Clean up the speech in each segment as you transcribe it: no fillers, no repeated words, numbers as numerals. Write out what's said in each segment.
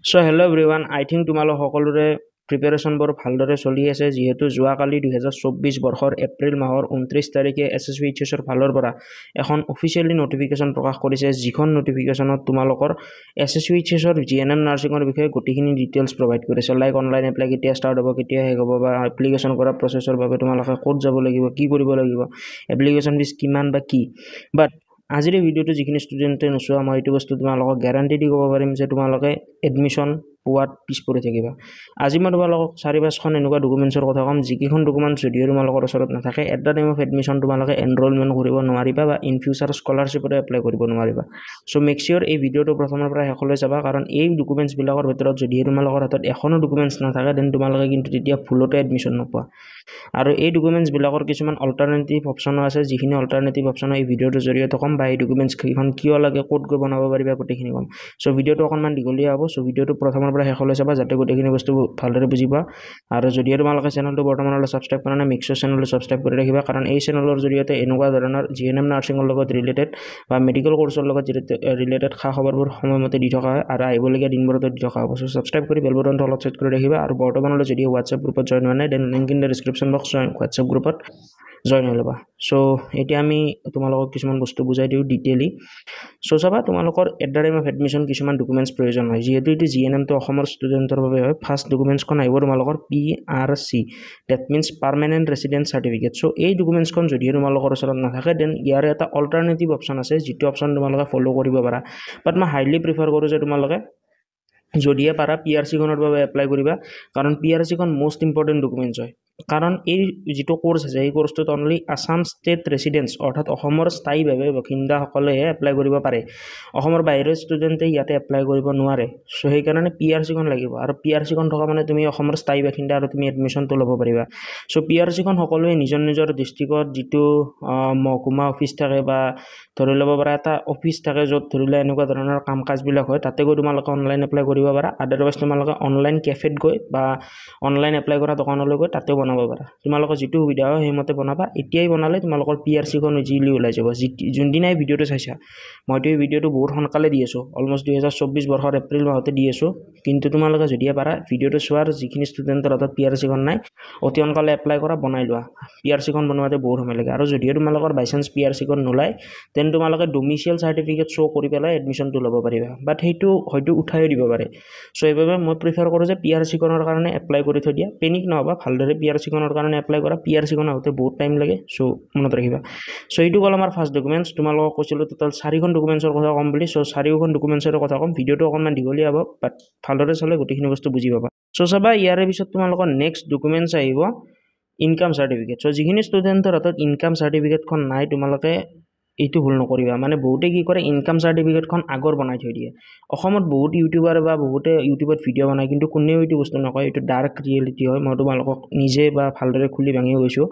So hello everyone, I think তোমালোক সকলোৰে preparation বৰ ভালদৰে চলি আছে যিহেতু যোৱাকালি 2024 বৰ্ষৰ এপ্ৰিল মাহৰ 29 তাৰিখে SSVHSৰ ফালৰ পৰা এখন অফিচিয়েলি নটিফিকেশ্যন প্ৰকাশ কৰিছে যিখন নটিফিকেশ্যনত তোমালোকৰ SSVHSৰ GNM নাৰ্ছিঙৰ বিষয়ে গোটেইখিনি ডিটেইলছ প্ৰভাইড কৰিছে লাইক অনলাইন এপ্লাই কেতিয়া ষ্টাৰ্ট হ'ব কেতিয়া শেষ হ'ব বা এপ্লিকেশ্যন কৰা প্ৰচেছৰ বাবে তোমালোকে ক'ত যাব লাগিব কি কৰিব লাগিব এপ্লিকেশ্যন ফিজ কিমান বা কি বাট আজিৰ ভিডিঅ'টো যিখিনি ষ্টুডেণ্টে নোচোৱা মই এইটো বস্তু তোমালোকক গ্যাৰাণ্টি দি ক'ব পাৰিম যে তোমালোকে এডমিশ্যন পোৱাত পিছ পৰি থাকিবা আজি মই তোমালোকক 4-5খন এনেকুৱা ডকুমেণ্টছৰ কথা ক'ম যিকেইখন ডকুমেণ্টছ যদিও তোমালোকৰ ওচৰত নাথাকে at the time of admission তোমালোকে এনৰলমেণ্ট কৰিব নোৱাৰিবা বা ইন ফিউচাৰ স্কলাৰশ্বিপৰে এপ্লাই কৰিব নোৱাৰিবা চ' মেক চিয়ৰ এই ভিডিঅ'টো প্ৰথমৰ পৰা শেষলৈ চাবা কাৰণ এই ডকুমেণ্টছবিলাকৰ ভিতৰত যদিও তোমালোকৰ হাতত এখনো ডকুমেণ্টছ নাথাকে দেন তোমালোকে কিন্তু তেতিয়া ভুলতে এডমিশ্যন নোপোৱা আৰু এই ডকুমেণ্টছবিলাকৰ কিছুমান অল্টাৰনেটিভ অপশ্যনো আছে যিখিনি অল্টাৰনেটিভ অপশ্যন এই ভিডিঅ'টোৰ জৰিয়তে ক'ম বা এই ডকুমেণ্টছকেইখন কিয় লাগে ক'ত গৈ বনাব পাৰিবা গোটেইখিনি ক'ম চ' ভিডিঅ'টো অকণমান দীঘলীয়া হ'ব চ' ভিডিঅ'টো প্ৰথমৰ পৰা শেষলৈ চাবা যাতে গোটেইখিনি বস্তু ভালদৰে বুজি পোৱা আৰু যদিও তোমালোকে চেনেলটো বৰ্তমানলৈ ছাবস্ক্ৰাইব কৰা নাই মেক চিয়ৰ চেনেলটো ছাবস্ক্ৰাইব কৰি ৰাখিবা কাৰণ এই চেনেলৰ জৰিয়তে এনেকুৱা ধৰণৰ GNM নাৰ্ছিঙৰ লগত ৰিলেটেড বা মেডিকেল কোৰ্চৰ লগত ৰিলেটেড খা খবৰবোৰ সময়মতে দি থকা হয় আৰু আহিবলগীয়া দিনবোৰতো দি থকা হ'ব চ' ছাবস্ক্ৰাইব কৰি বেল বটনটো অলপ ছেট কৰি ৰাখিবা আৰু বৰ্তমানলৈ যদি হোৱাটছএপ গ্ৰুপত জইন হোৱা নাই then link in the description box WhatsApp গ্ৰুপত জইন হৈ ল'বা চ' এতিয়া আমি তোমালোকক কিছুমান বস্তু বুজাই দিওঁ ডিটেইলি চ' চাবা তোমালোকৰ at the time of admission কিছুমান ডকুমেণ্টছ প্ৰয়োজন হয় যিহেতু এইটো GNMটো অসমৰ ষ্টুডেণ্টৰ বাবে হয় ফাৰ্ষ্ট ডকুমেণ্টছখন আহিব তোমালোকৰ PRC that means permanent resident certificate so' এই ডকুমেণ্টছখন যদিও তোমালোকৰ ওচৰত নাথাকে দেন ইয়াৰ এটা অল্টাৰনেটিভ অপশ্যন আছে যিটো অপশ্যন তোমালোকে ফ'ল' কৰিব পাৰা বাট মই হাইলি প্ৰিফাৰ কৰোঁ যে তোমালোকে যদিয়ে পাৰা PRCখনৰ বাবে এপ্লাই কৰিবা কাৰণ PRCখন মোষ্ট ইম্পৰ্টেণ্ট ডকুমেণ্টছ হয় কাৰণ এই যিটো কোৰ্চ আছে এই কোৰ্চটোত অনলি আছাম ষ্টেট ৰেচিডেণ্টছ অৰ্থাৎ অসমৰ স্থায়ীভাৱে বাসিন্দাসকলেহে এপ্লাই কৰিব পাৰে অসমৰ বাহিৰৰ ষ্টুডেণ্টে ইয়াতে এপ্লাই কৰিব নোৱাৰে চ' সেইকাৰণে PRCখন লাগিব আৰু PRCখন থকা মানে তুমি অসমৰ স্থায়ী বাসিন্দা আৰু তুমি এডমিশ্যনটো ল'ব পাৰিবা চ' PRCখন সকলোৱে নিজৰ নিজৰ ডিষ্ট্ৰিক্টত যিটো মহকুমা অফিচ থাকে বা ধৰি ল'ব পৰা এটা অফিচ থাকে য'ত ধৰি লোৱা এনেকুৱা ধৰণৰ কাম কাজবিলাক হয় তাতে গৈ তোমালোকে অনলাইন এপ্লাই কৰিব পাৰা আদাৰৱাইজ তোমালোকে অনলাইন কেফেত গৈ বা অনলাইন এপ্লাই কৰা দোকানলৈ গৈ তাতেও বনাব পাৰা তোমালোকৰ যিটো সুবিধা হয় সেইমতে বনাবা এতিয়াই বনালে তোমালোকৰ PRCখন ইজিলি ওলাই যাব যোনদিনাই ভিডিঅ'টো চাইছা মইতো এই ভিডিঅ'টো বহুত সোনকালে দি আছোঁ অলমষ্ট 2024 বৰ্ষৰ এপ্ৰিল মাহতে দি আছোঁ কিন্তু তোমালোকে যদিয়ে পাৰা ভিডিঅ'টো চোৱাৰ যিখিনি ষ্টুডেণ্টৰ হাতত PRCখন নাই অতি সোনকালে এপ্লাই কৰা বনাই লোৱা PRCখন বনোৱাতে বহুত সময় লাগে আৰু যদিও তোমালোকৰ বাইচান্স PRCখন নোলায় দেন তোমালোকে ডমিচিয়েল চাৰ্টিফিকেট শ্ব' কৰি পেলাই এডমিশ্যনটো ল'ব পাৰিবা বাট সেইটো হয়তো উঠাইও দিব পাৰে চ' সেইবাবে মই প্ৰিফাৰ কৰোঁ যে PRCখনৰ কাৰণে এপ্লাই কৰি থৈ দিয়া পেনিক নহ'বা ভালদৰে PRCখনৰ কাৰণে এপ্লাই কৰা PRCখন আহোঁতে বহুত টাইম লাগে চ' মনত ৰাখিবা চ' এইটো হ'ল আমাৰ ফাৰ্ষ্ট ডকুমেণ্টছ তোমালোকক কৈছিলোঁ টোটেল 4খন ডকুমেণ্টছৰ কথা ক'ম বুলি চ' 4খন ডকুমেণ্টছৰ কথা ক'ম ভিডিঅ'টো অকণমান দীঘলীয়া হ'ব বাট ভালদৰে চালে গোটেইখিনি বস্তু বুজি পাবা চ' চাবা ইয়াৰে পিছত তোমালোকৰ নেক্সট ডকুমেণ্টছ আহিব ইনকাম চাৰ্টিফিকেট চ' যিখিনি ষ্টুডেণ্টৰ হাতত ইনকাম চাৰ্টিফিকেটখন নাই তোমালোকে এইটো ভুল নকৰিবা মানে বহুতে কি কৰে ইনকাম চাৰ্টিফিকেটখন আগৰ বনাই থৈ দিয়ে অসমত বহুত ইউটিউবাৰ বা বহুতে ইউটিউবত ভিডিঅ' বনায় কিন্তু কোনেও এইটো বস্তু নকয় এইটো ডাৰ্ক ৰিয়েলিটি হয় মই তোমালোকক নিজে বা ভালদৰে খুলি ভাঙি গৈছোঁ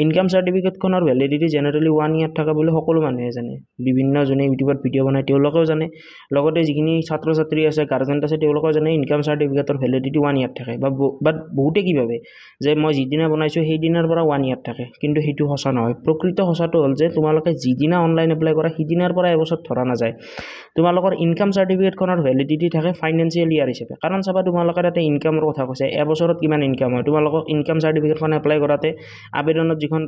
ইনকাম চাৰ্টিফিকেটখনৰ ভেলিডিটি জেনেৰেলি 1 ইয়াৰ থকা বুলি সকলো মানুহে জানে বিভিন্ন জনে ইউটিউবত ভিডিঅ' বনায় তেওঁলোকেও জানে লগতে যিখিনি ছাত্ৰ ছাত্ৰী আছে গাৰ্জেন আছে তেওঁলোকেও জানে ইনকাম চাৰ্টিফিকেটৰ ভেলিডিটি 1 ইয়াৰ থাকে বাট বহুতে কি ভাবে যে মই যিদিনা বনাইছোঁ সেইদিনাৰ পৰা 1 ইয়াৰ থাকে কিন্তু সেইটো সঁচা নহয় প্ৰকৃত সঁচাটো হ'ল যে তোমালোকে যিদিনা অনলাইন এপ্লাই কৰা সিদিনাৰ পৰা এবছৰ ধৰা নাযায় তোমালোকৰ ইনকাম চাৰ্টিফিকেটখনৰ ভেলিডিটি থাকে ফাইনেন্সিয়েল ইয়াৰ হিচাপে কাৰণ চাবা তোমালোকে তাতে ইনকামৰ কথা কৈছে এবছৰত কিমান ইনকাম হয় তোমালোকক ইনকাম চাৰ্টিফিকেটখন এপ্লাই কৰাতে আবেদনত যিখন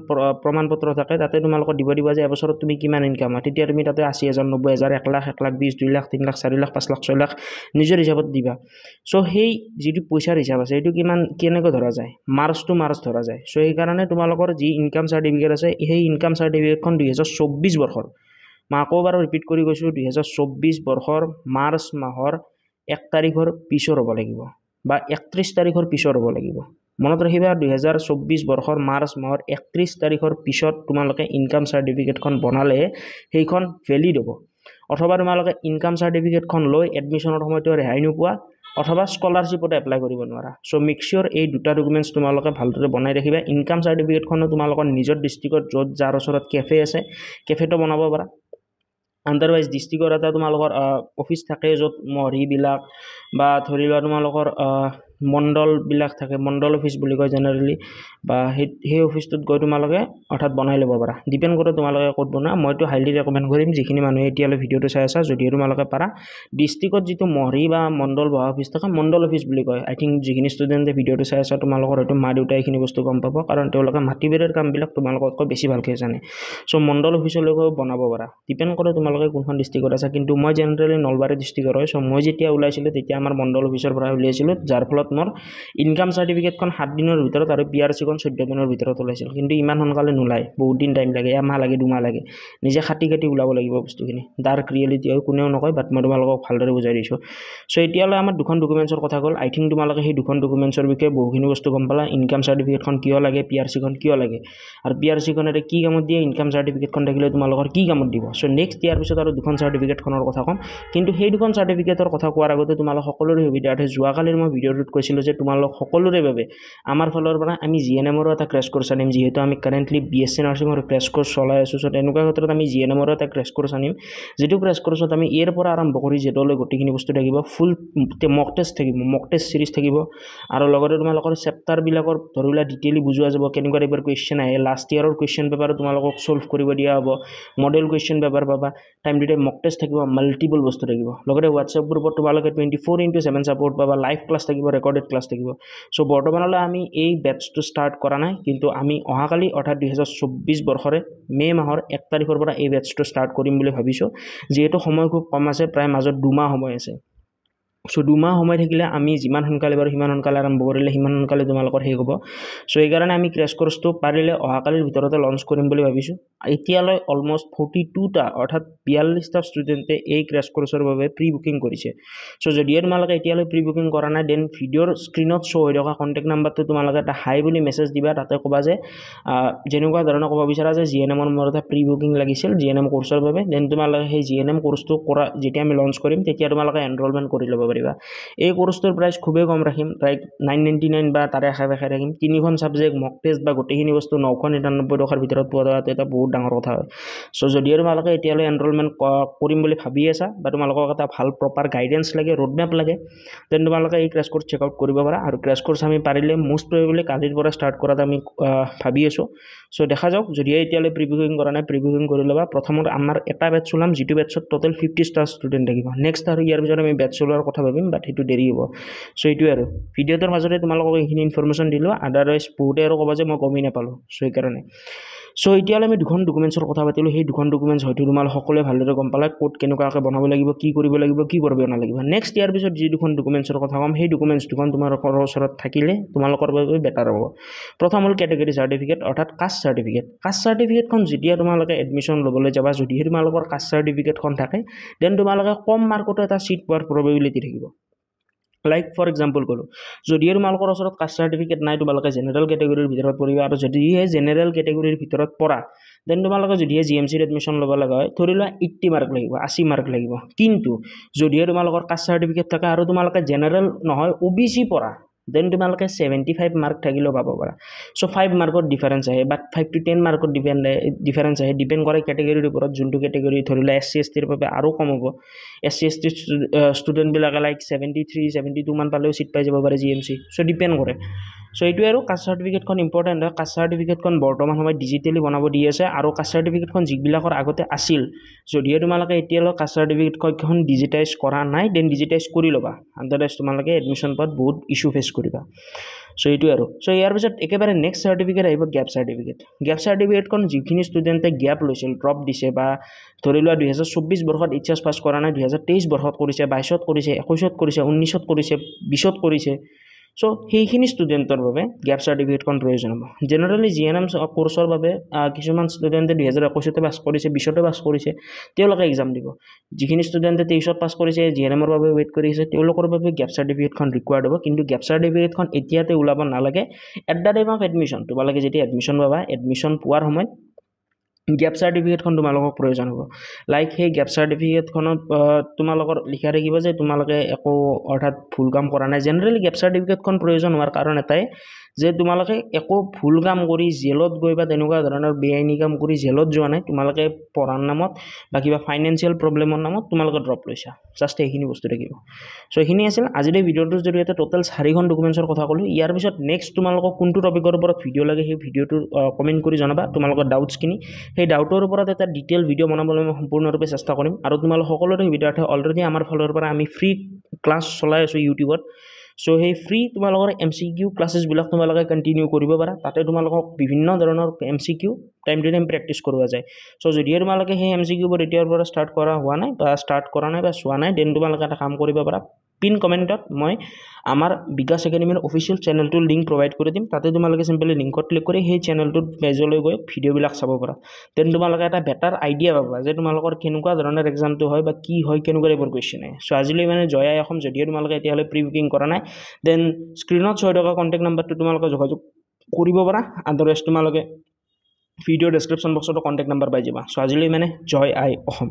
প্ৰমাণপত্ৰ থাকে তাতে তোমালোকক দিব যে এবছৰত তুমি কিমান ইনকাম হয় তেতিয়া তুমি তাতে 80,000 90,000 1 লাখ 1 লাখ 20 2 লাখ 3 লাখ 4 লাখ 5 লাখ 6 লাখ নিজৰ হিচাপত দিবা চ' সেই যিটো পইচাৰ হিচাপ আছে সেইটো কেনেকৈ ধৰা যায় মাৰ্চ টু মাৰ্চ ধৰা যায় চ' সেইকাৰণে তোমালোকৰ যি ইনকাম চাৰ্টিফিকেট আছে সেই ইনকাম চাৰ্টিফিকেটখন 2024 বৰ্ষৰ মই আকৌ বাৰু ৰিপিট কৰি কৈছোঁ 2024 বৰ্ষৰ মাৰ্চ মাহৰ 1 তাৰিখৰ পিছৰ হ'ব লাগিব বা 31 তাৰিখৰ পিছৰ হ'ব লাগিব মনত ৰাখিবা 2024 বৰ্ষৰ মাৰ্চ মাহৰ 31 তাৰিখৰ পিছত তোমালোকে ইনকাম চাৰ্টিফিকেটখন বনালে সেইখন ভেলিড হ'ব অথবা তোমালোকে ইনকাম চাৰ্টিফিকেটখন লৈ এডমিশ্যনৰ সময়তো ৰেহাই নোপোৱা অথবা স্কলাৰশ্বিপত এপ্লাই কৰিব নোৱাৰা চ' মেক চিয়ৰ এই দুটা ডকুমেণ্টছ তোমালোকে ভালদৰে বনাই ৰাখিবা ইনকাম চাৰ্টিফিকেটখনো তোমালোকৰ নিজৰ ডিষ্ট্ৰিক্টত য'ত যাৰ ওচৰত কেফে আছে কেফেটো বনাব পাৰা আদাৰৱাইজ ডিষ্ট্ৰিক্টৰ এটা তোমালোকৰ অফিচ থাকে য'ত মহৰীবিলাক বা ধৰি লোৱা তোমালোকৰ মণ্ডলবিলাক থাকে, মণ্ডল অফিচ বুলি কয় জেনেৰেলি, বা সেই অফিচটোত গৈ তোমালোকে অৰ্থাৎ বনাই ল'ব পাৰা। ডিপেণ্ড কৰে তোমালোকে ক'ত বনোৱা। মইতো হাইলি ৰেকমেণ্ড কৰিম যিখিনি মানুহে এতিয়ালৈ ভিডিঅ'টো চাই আছা, যদিও তোমালোকে পাৰা ডিষ্ট্ৰিক্টত যিটো মহৰী বা মণ্ডল বহা অফিচ থাকে, মণ্ডল অফিচ বুলি কয়। আই থিংক যিখিনি ষ্টুডেণ্টে ভিডিঅ'টো চাই আছা তোমালোকৰ হয়তো মা দেউতাই এইখিনি বস্তু গম পাব, কাৰণ তেওঁলোকে মাটি বাৰীৰ কামবিলাক তোমালোকতকৈ বেছি ভালকৈ জানে। চ' মণ্ডল অফিচলৈও বনাব পাৰা। ডিপেণ্ড কৰে তোমালোকে কোনখন ডিষ্ট্ৰিক্টত আছা, কিন্তু মই জেনেৰেলি নলবাৰী ডিষ্ট্ৰিক্টৰ হয়। চ' মই যেতিয়া ওলাইছিলোঁ তেতিয়া আমাৰ মণ্ডল অফিচৰ পৰা উলিয়াইছিলোঁ, যাৰ ফলত মোৰ ইনকাম চাৰ্টিফিকেটখন 7 দিনৰ ভিতৰত আৰু PRC-খন 14 দিনৰ ভিতৰত ওলাইছিল। কিন্তু ইমান সোনকালে নোলায়, বহুত দিন টাইম লাগে, এমাহ লাগে, 2 মাহ লাগে। নিজে কাটি ওলাব লাগিব বস্তুখিনি। ডাৰ্ক ৰিয়েলিটি হয়, কোনেও নকয়, বাট মই তোমালোকক ভালদৰে বুজাই দিছোঁ। চ' এতিয়ালৈ আমাৰ দুখন ডকুমেণ্টছৰ কথা গ'ল। আই থিংক তোমালোকে সেই দুখন ডকুমেণ্টছৰ বিষয়ে বহুখিনি বস্তু গম পালা। ইনকাম চাৰ্টিফিকেটখন কিয় লাগে, PRC-খন কিয় লাগে, আৰু PRC-খনেৰে কি কামত দিয়ে, ইনকাম চাৰ্টিফিকেটখন থাকিলে তোমালোকৰ কি কামত দিব। চ' নেক্সট ইয়াৰ পিছত আৰু দুখন চাৰ্টিফিকেটখনৰ কথা ক'ম। কিন্তু সেই দুখন চাৰ্টিফিকেটৰ কথা কোৱাৰ আগতে তোমালোক সকলোৰে সুবিধাৰ্থে যোৱাকালিৰ মই ভিডিঅ'টোত কৈছিলোঁ যে তোমালোক সকলোৰে বাবে আমাৰ ফালৰ পৰা আমি GNM-ৰো এটা ক্ৰেছ কোৰ্চ আনিম। যিহেতু আমি কাৰেণ্টলি BSc নাৰ্ছিঙৰ ক্ৰেছ কোৰ্চ চলাই আছোঁ, চ' তেনেকুৱা ক্ষেত্ৰত আমি GNM-ৰো এটা ক্ৰেছ কোৰ্চ আনিম, যিটো ক্ৰেছ কোৰ্চত আমি এৰ পৰা আৰম্ভ কৰি জেডলৈ গোটেইখিনি বস্তু থাকিব। ফুল মক টেষ্ট থাকিব, মক টেষ্ট চিৰিজ থাকিব, আৰু লগতে তোমালোকৰ চেপ্টাৰবিলাকৰ ধৰি লোৱা ডিটেইলি বুজোৱা যাব, কেনেকুৱা টাইপৰ কুৱেশ্যন আহে। লাষ্ট ইয়াৰৰ কুৱেশ্যন পেপাৰো তোমালোকক ছল্ভ কৰিব দিয়া হ'ব, মডেল কুৱেশ্যন পেপাৰ পাবা, time to time mock test থাকিব, মাল্টিপল বস্তু থাকিব। লগতে হোৱাটছএপ গ্ৰুপত তোমালোকে 24/7 ছাপোৰ্ট পাবা, লাইভ ক্লাছ থাকিব, ৰেকৰ্ডেড ক্লাছ থাকিব। চ' বৰ্তমানলৈ আমি এই বেটছটো ষ্টাৰ্ট কৰা নাই, কিন্তু আমি অহাকালি অৰ্থাৎ 2024 বৰ্ষৰে মে' মাহৰ 1 তাৰিখৰ পৰা এই বেটছটো ষ্টাৰ্ট কৰিম বুলি ভাবিছোঁ। যিহেতু সময় খুব কম আছে, প্ৰায় মাজত 2 মাহ সময় আছে। চ' 2 মাহ সময় থাকিলে আমি যিমান সোনকালে পাৰোঁ সিমান সোনকালে আৰম্ভ কৰিলে সিমান সোনকালে তোমালোকৰ শেষ হ'ব। চ' সেইকাৰণে আমি ক্ৰেছ কোৰ্চটো পাৰিলে অহাকালিৰ ভিতৰতে লঞ্চ কৰিম বুলি ভাবিছোঁ। এতিয়ালৈ অলমষ্ট 42টা অৰ্থাৎ 42টা ষ্টুডেণ্টে এই ক্ৰেছ কোৰ্চৰ বাবে প্ৰি বুকিং কৰিছে। চ' যদিও তোমালোকে এতিয়ালৈ প্ৰি বুকিং কৰা নাই, দেন ভিডিঅ'ৰ স্ক্ৰীণত শ্ব' হৈ থকা কণ্টেক্ট নাম্বাৰটো তোমালোকে এটা হাই বুলি মেছেজ দিবা। তাতে ক'বা যে যেনেকুৱা ধৰণৰ ক'ব বিচাৰা যে GNM-ৰ মোৰ এটা প্ৰি বুকিং লাগিছিল GNM কোৰ্চৰ বাবে। দেন তোমালোকে সেই GNM কোৰ্চটো কৰা যেতিয়া আমি লঞ্চ কৰিম তেতিয়া তোমালোকে এনৰলমেণ্ট কৰি ল'ব পাৰিবা। এই কোৰ্চটোৰ প্ৰাইচ খুবেই কম ৰাখিম, প্ৰায় 999 বা তাৰে আশে পাশে ৰাখিম। 3খন ছাবজেক্ট, মক টেষ্ট বা গোটেইখিনি বস্তু 999 টকাৰ ভিতৰত পোৱা যোৱাটো এটা বহুত ডাঙৰ কথা হয়। চ' যদিও তোমালোকে এতিয়ালৈ এনৰলমেণ্ট কৰিম বুলি ভাবি আছা, বা তোমালোকক এটা ভাল প্ৰপাৰ গাইডেন্স লাগে, ৰোডমেপ লাগে, দেন তোমালোকে এই ক্ৰেছ কোৰ্চ চেকআউট কৰিব পাৰা। আৰু ক্ৰেছ কোৰ্চ আমি পাৰিলে মোষ্ট প্ৰবেবলি কালিৰ পৰা ষ্টাৰ্ট কৰাত আমি ভাবি আছোঁ। চ' দেখা যাওক, যদিও এতিয়ালৈ প্ৰি বুকিং কৰা নাই, প্ৰি বুকিং কৰি ল'বা। প্ৰথমত আমাৰ এটা বেটছ ওলাম, যিটো বেটছত টোটেল 50টা ষ্টুডেণ্ট থাকিব। নেক্সট আৰু ইয়াৰ পিছত আমি বেটছ ওলোৱাৰ কথা ভাবিম, বাট সেইটো দেৰি হ'ব। চ' এইটোৱে আৰু ভিডিঅ'টোৰ মাজতে তোমালোকক এইখিনি ইনফৰমেশ্যন দিলোঁ। আদাৰৱাইজ বহুতে আৰু ক'ব যে মই গমেই নাপালোঁ, চ' সেইকাৰণে। চ' এতিয়ালৈ আমি দুখন ডকুমেণ্টছৰ কথা পাতিলোঁ। সেই দুখন ডকুমেণ্টছ হয়তো তোমালোক সকলোৱে ভালদৰে গম পালা, ক'ত কেনেকুৱাকৈ বনাব লাগিব, কি কৰিব লাগিব, কি কৰিব নালাগিব। নেক্সট ইয়াৰ পিছত যি দুখন ডকুমেণ্টছৰ কথা ক'ম, সেই ডকুমেণ্টছ দুখন তোমালোকৰ ওচৰত থাকিলে তোমালোকৰ বাবে বেটাৰ হ'ব। প্ৰথম হ'ল কেটেগৰী চাৰ্টিফিকেট অৰ্থাৎ কাষ্ট চাৰ্টিফিকেট। কাষ্ট চাৰ্টিফিকেটখন যেতিয়া তোমালোকে এডমিশ্যন ল'বলৈ যাবা, যদিহে তোমালোকৰ কাষ্ট চাৰ্টিফিকেটখন থাকে, দেন তোমালোকে কম মাৰ্কতো এটা ছিট পোৱাৰ প্ৰবেবিলিটি থাকিব। লাইক ফৰ এক্সাম্পল ক'লোঁ, যদিহে তোমালোকৰ ওচৰত কাষ্ট চাৰ্টিফিকেট নাই, তোমালোকে জেনেৰেল কেটেগৰীৰ ভিতৰত পৰিবা, আৰু যদিহে জেনেৰেল কেটেগৰীৰ ভিতৰত পৰা, দেন তোমালোকে যদিহে GMCত এডমিশ্যন ল'ব লগা হয়, ধৰি লোৱা 80 মাৰ্ক লাগিব, 80 মাৰ্ক লাগিব। কিন্তু যদিহে তোমালোকৰ কাষ্ট চাৰ্টিফিকেট থাকে আৰু তোমালোকে জেনেৰেল নহয় OBC পৰা, দেন তোমালোকে 75 মাৰ্ক থাকিলেও পাব পাৰা। চ' 5 মাৰ্কত ডিফাৰেঞ্চ আহে, বা 5 to 10 মাৰ্কত ডিফাৰেঞ্চ আহে, ডিপেণ্ড কৰে কেটেগৰীৰ ওপৰত। যোনটো কেটেগৰী ধৰি লোৱা SC ST ৰ বাবে আৰু কম হ'ব। SC ST ষ্টুডেণ্টবিলাকে লাইক 73 72 মান পালেও ছিট পাই যাব পাৰে GMC। চ' ডিপেণ্ড কৰে। চ' এইটোৱে আৰু কাষ্ট চাৰ্টিফিকেটখন ইম্পৰ্টেণ্ট হয়। কাষ্ট চাৰ্টিফিকেটখন বৰ্তমান সময়ত ডিজিটেলি বনাব দি আছে, আৰু কাষ্ট চাৰ্টিফিকেটখন যিবিলাকৰ আগতে আছিল, যদিহে তোমালোকে এতিয়ালৈ কাষ্ট চাৰ্টিফিকেটখন ডিজিটাইজ কৰা নাই, দেন ডিজিটাইজ কৰি ল'বা। আদাৰৱাইজ তোমালোকে এডমিশ্যন পোৱাত বহুত ইছ্যু ফেচ কৰিবা। চ' এইটোৱে আৰু। চ' ইয়াৰ পিছত একেবাৰে নেক্সট চাৰ্টিফিকেট আহিব গেপ চাৰ্টিফিকেট। গেপ চাৰ্টিফিকেটখন যিখিনি ষ্টুডেণ্টে গেপ লৈছিল, ড্ৰপ দিছে, বা ধৰি লোৱা 2024 বৰ্ষত HS পাছ কৰা নাই, 2023 বৰ্ষত কৰিছে, 22ত কৰিছে, 21ত কৰিছে, 19ত কৰিছে, 20ত কৰিছে। চ' সেইখিনি ষ্টুডেণ্টৰ বাবে গেপ চাৰ্টিফিকেটখন প্ৰয়োজন হ'ব। জেনেৰেলি GNM কোৰ্চৰ বাবে কিছুমান ষ্টুডেণ্টে 2021তে পাছ কৰিছে, 20তে পাছ কৰিছে, তেওঁলোকে এক্সাম দিব। যিখিনি ষ্টুডেণ্টে 23ত পাছ কৰিছে, GNMৰ বাবে ৱেইট কৰি আছে, তেওঁলোকৰ বাবে গেপ চাৰ্টিফিকেটখন ৰিকুৱাৰ্ড হ'ব। কিন্তু গেপ চাৰ্টিফিকেটখন এতিয়াতে ওলাব নালাগে। At the time of admission তোমালোকে যেতিয়া এডমিশ্যন পাবা, এডমিশ্যন পোৱাৰ সময়ত গেপ চাৰ্টিফিকেটখন তোমালোকক প্ৰয়োজন হ'ব লাইক সেই গেপ চাৰ্টিফিকেটখনত তোমালোকৰ লিখা থাকিব যে তোমালোকে একো অৰ্থাৎ ভুল কাম কৰা নাই জেনেৰেলি গেপ চাৰ্টিফিকেটখন প্ৰয়োজন হোৱাৰ কাৰণ এটাই যে তোমালোকে একো ভুল কাম কৰি জেলত গৈ বা তেনেকুৱা ধৰণৰ বেআইনী কাম কৰি জেলত যোৱা নাই তোমালোকে পঢ়াৰ নামত বা কিবা ফাইনেন্সিয়েল প্ৰব্লেমৰ নামত তোমালোকে ড্ৰপ লৈছা জাষ্ট এইখিনি বস্তু থাকিব চ' এইখিনি আছিল আজিৰ এই ভিডিঅ'টোৰ জৰিয়তে টোটেল 4খন ডকুমেণ্টছৰ কথা ক'লোঁ ইয়াৰ পিছত নেক্সট তোমালোকক কোনটো টপিকৰ ওপৰত ভিডিঅ' লাগে সেই ভিডিঅ'টো কমেণ্ট কৰি জনাবা তোমালোকৰ ডাউটছখিনি সেই ডাউটৰ ওপৰত এটা ডিটেইল ভিডিঅ' বনাবলৈ মই সম্পূৰ্ণৰূপে চেষ্টা কৰিম আৰু তোমালোক সকলোৰে সুবিধাৰ্থে অলৰেডি আমাৰ ফালৰ পৰা আমি ফ্ৰী ক্লাছ চলাই আছোঁ ইউটিউবত চ' সেই ফ্ৰী তোমালোকৰ MCQ ক্লাছেছবিলাক তোমালোকে কণ্টিনিউ কৰিব পাৰা তাতে তোমালোকক বিভিন্ন ধৰণৰ MCQ time to time practice কৰোৱা যায় চ' যদিহে তোমালোকে সেই MCQবোৰ এতিয়াৰ পৰা ষ্টাৰ্ট কৰা হোৱা নাই বা ষ্টাৰ্ট কৰা নাই বা চোৱা নাই দেন তোমালোকে এটা কাম কৰিব পাৰা পিন কমেণ্টত মই আমাৰ বিকাশ একাডেমীৰ অফিচিয়েল চেনেলটোৰ লিংক প্ৰভাইড কৰি দিম তাতে তোমালোকে চিম্পলি লিংকত ক্লিক কৰি সেই চেনেলটোত পেজলৈ গৈ ভিডিঅ'বিলাক চাব পাৰা দেন তোমালোকে এটা বেটাৰ আইডিয়া পাবা যে তোমালোকৰ কেনেকুৱা ধৰণৰ এক্সামটো হয় বা কি হয় কেনেকুৱা টাইপৰ কুৱেশ্যন আহে চ' আজিলৈ মানে জয় আই অসম যদিহে তোমালোকে এতিয়ালৈ প্ৰি বুকিং কৰা নাই দেন স্ক্ৰীণত শ্ব' হৈ থকা কণ্টেক্ট নাম্বাৰটো তোমালোকে যোগাযোগ কৰিব পাৰা আদাৰৱাইজ তোমালোকে ভিডিঅ' ডেছক্ৰিপশ্যন বক্সতো কণ্টেক্ট নাম্বাৰ পাই যাবা চ' আজিলৈ মানে জয় আই অসম